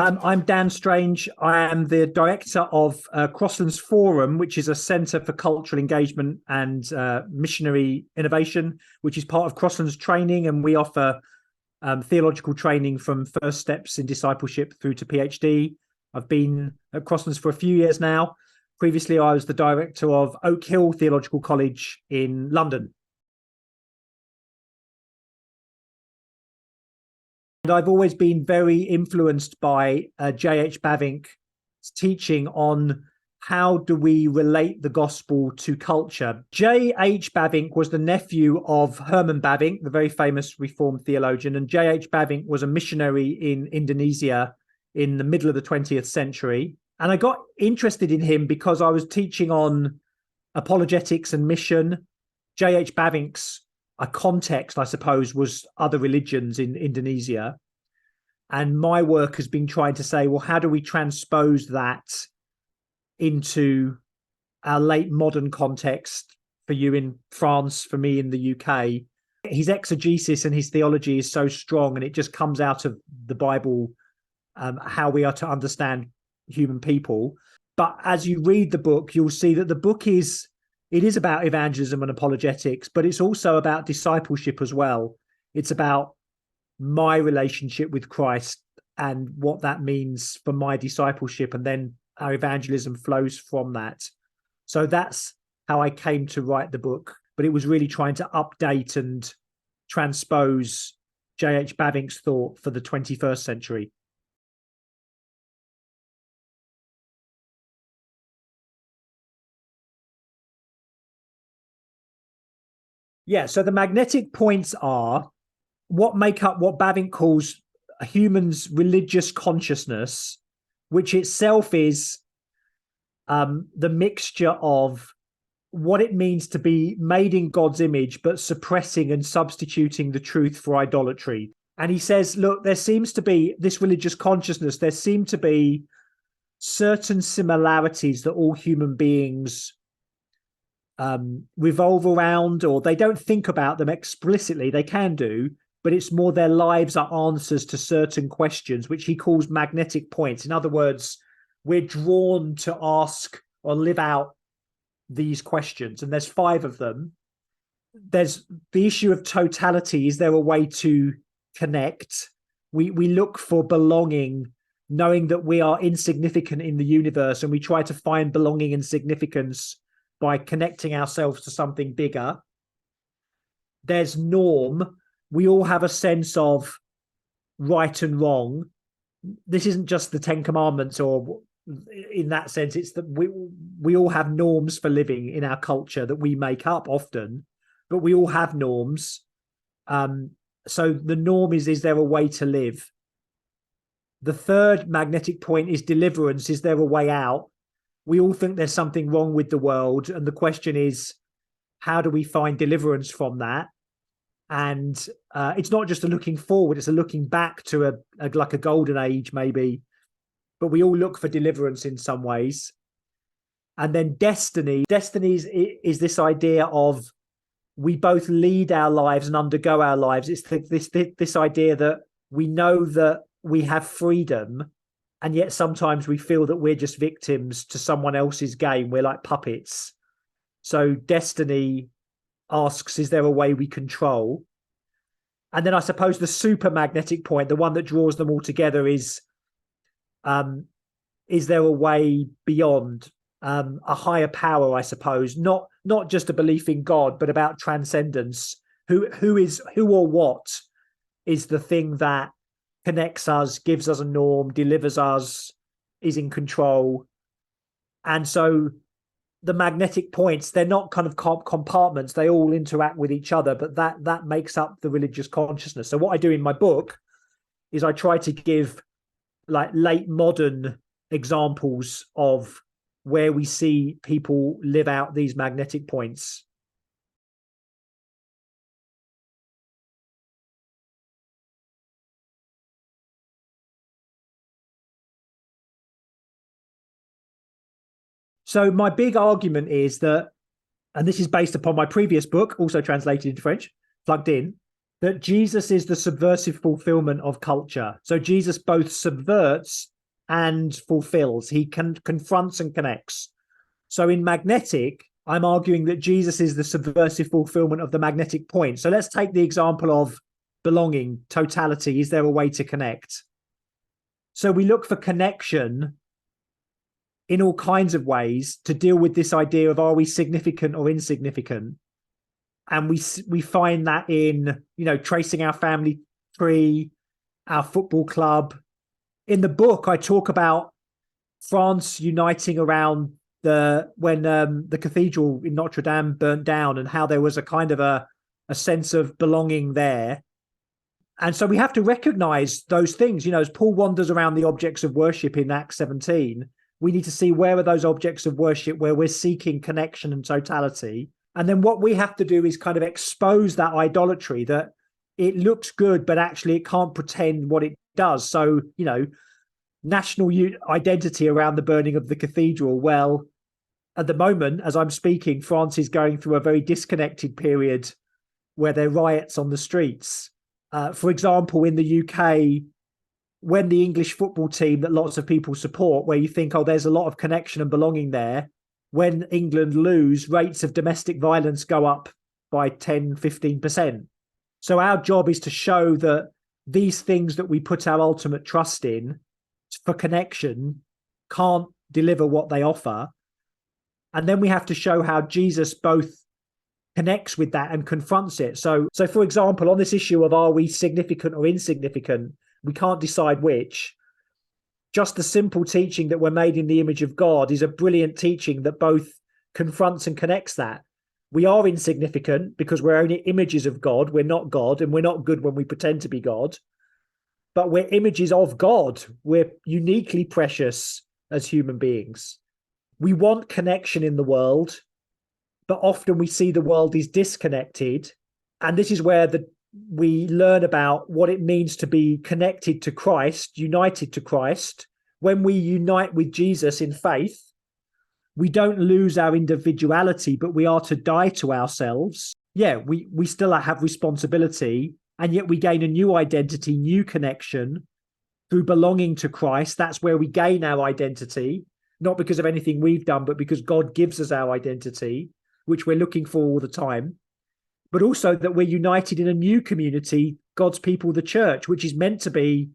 I'm Dan Strange. I am the director of Crosslands Forum, which is a centre for cultural engagement and missionary innovation, which is part of Crosslands Training. And we offer theological training from first steps in discipleship through to PhD. I've been at Crosslands for a few years now. Previously, I was the director of Oak Hill Theological College in London. And I've always been very influenced by J.H. Bavinck's teaching on how do we relate the gospel to culture. J.H. Bavinck was the nephew of Herman Bavinck, the very famous Reformed theologian, and J.H. Bavinck was a missionary in Indonesia in the middle of the 20th century. And I got interested in him because I was teaching on apologetics and mission. J.H. Bavinck's context, I suppose, was other religions in Indonesia. And my work has been trying to say, well, how do we transpose that into our late modern context, for you in France, for me in the UK? His exegesis and his theology is so strong, and it just comes out of the Bible, how we are to understand human people. But as you read the book, you'll see that the book is about evangelism and apologetics, but it's also about discipleship as well. It's about my relationship with Christ and what that means for my discipleship, and then our evangelism flows from that. So that's how I came to write the book, but it was really trying to update and transpose J.H. Bavinck's thought for the 21st century. Yeah, so the magnetic points are what make up what Bavinck calls a human's religious consciousness, which itself is the mixture of what it means to be made in God's image, but suppressing and substituting the truth for idolatry. And he says, look, there seems to be this religious consciousness, there seem to be certain similarities that all human beings revolve around, or they don't think about them explicitly. They can do, but it's more their lives are answers to certain questions, which he calls magnetic points. In other words, we're drawn to ask or live out these questions, and there's 5 of them. There's the issue of totality. Is there a way to connect? We look for belonging, knowing that we are insignificant in the universe, and we try to find belonging and significance by connecting ourselves to something bigger. There's norm. We all have a sense of right and wrong. This isn't just the 10 Commandments, or in that sense, it's that we all have norms for living in our culture that we make up often, but we all have norms. So the norm is there a way to live? The third magnetic point is deliverance. Is there a way out? We all think there's something wrong with the world, and the question is, how do we find deliverance from that? And it's not just a looking forward, it's a looking back to like a golden age maybe, but we all look for deliverance in some ways. And then destiny is this idea of we both lead our lives and undergo our lives. It's this idea that we know that we have freedom, and yet sometimes we feel that we're just victims to someone else's game. We're like puppets. So destiny asks, is there a way we control? And then I suppose the super magnetic point, the one that draws them all together, is there a way beyond, a higher power, I suppose, not just a belief in God, but about transcendence. Who or what is the thing that connects us, gives us a norm, delivers us, is in control? And so the magnetic points, they're not kind of compartments, they all interact with each other, but that makes up the religious consciousness. So what I do in my book is I try to give like late modern examples of where we see people live out these magnetic points. So my big argument is that, and this is based upon my previous book, also translated into French, Plugged In, that Jesus is the subversive fulfillment of culture. So Jesus both subverts and fulfills. He confronts and connects. So in magnetic, I'm arguing that Jesus is the subversive fulfillment of the magnetic point. So let's take the example of belonging, totality. Is there a way to connect? So we look for connection in all kinds of ways to deal with this idea of, are we significant or insignificant? And we find that in, tracing our family tree, our football club. In the book, I talk about France uniting around when the cathedral in Notre Dame burnt down, and how there was a kind of a sense of belonging there. And so we have to recognize those things. As Paul wanders around the objects of worship in Acts 17, we need to see, where are those objects of worship where we're seeking connection and totality. And then what we have to do is kind of expose that idolatry, that it looks good, but actually it can't pretend what it does. So, national identity around the burning of the cathedral. Well, at the moment, as I'm speaking, France is going through a very disconnected period where there are riots on the streets. For example, in the UK, when the English football team that lots of people support, where you think, oh, there's a lot of connection and belonging there, when England lose, rates of domestic violence go up by 10, 15%. So our job is to show that these things that we put our ultimate trust in for connection can't deliver what they offer. And then we have to show how Jesus both connects with that and confronts it. So for example, on this issue of, are we significant or insignificant, we can't decide which. Just the simple teaching that we're made in the image of God is a brilliant teaching that both confronts and connects that. We are insignificant because we're only images of God. We're not God, and we're not good when we pretend to be God. But we're images of God. We're uniquely precious as human beings. We want connection in the world, but often we see the world is disconnected. And this is where we learn about what it means to be connected to Christ, united to Christ. When we unite with Jesus in faith, we don't lose our individuality, but we are to die to ourselves. Yeah, we still have responsibility, and yet we gain a new identity, new connection through belonging to Christ. That's where we gain our identity, not because of anything we've done, but because God gives us our identity, which we're looking for all the time. But also that we're united in a new community, God's people, the church, which is meant to be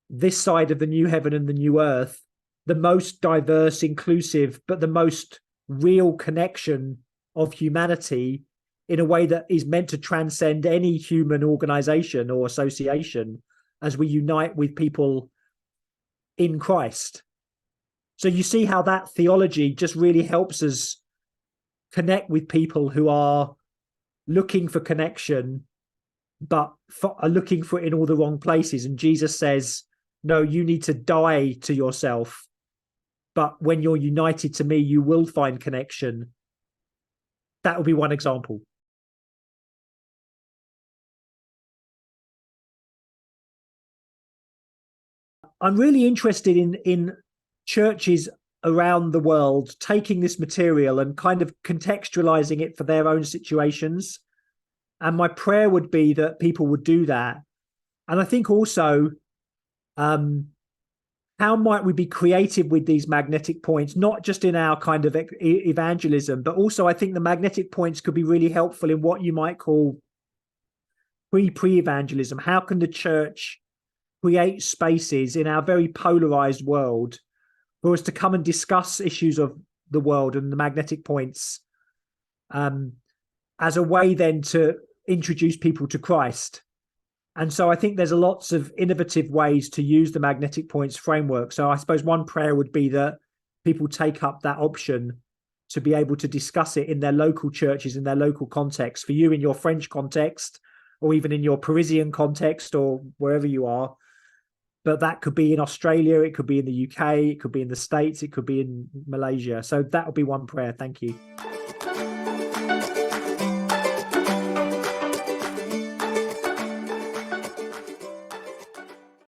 this side of the new heaven and the new earth, the most diverse, inclusive, but the most real connection of humanity in a way that is meant to transcend any human organization or association as we unite with people in Christ. So you see how that theology just really helps us connect with people who are looking for connection, but are looking for it in all the wrong places. And Jesus says, no, you need to die to yourself. But when you're united to me, you will find connection. That would be one example. I'm really interested in churches around the world taking this material and kind of contextualizing it for their own situations. And my prayer would be that people would do that. And I think also, how might we be creative with these magnetic points, not just in our kind of evangelism, but also I think the magnetic points could be really helpful in what you might call pre-evangelism. How can the church create spaces in our very polarized world for us to come and discuss issues of the world and the magnetic points as a way then to introduce people to Christ? And so I think there's lots of innovative ways to use the magnetic points framework. So I suppose one prayer would be that people take up that option to be able to discuss it in their local churches, in their local context. For you in your French context, or even in your Parisian context, or wherever you are. But that could be in Australia, it could be in the UK, it could be in the States, it could be in Malaysia. So that would be one prayer. Thank you.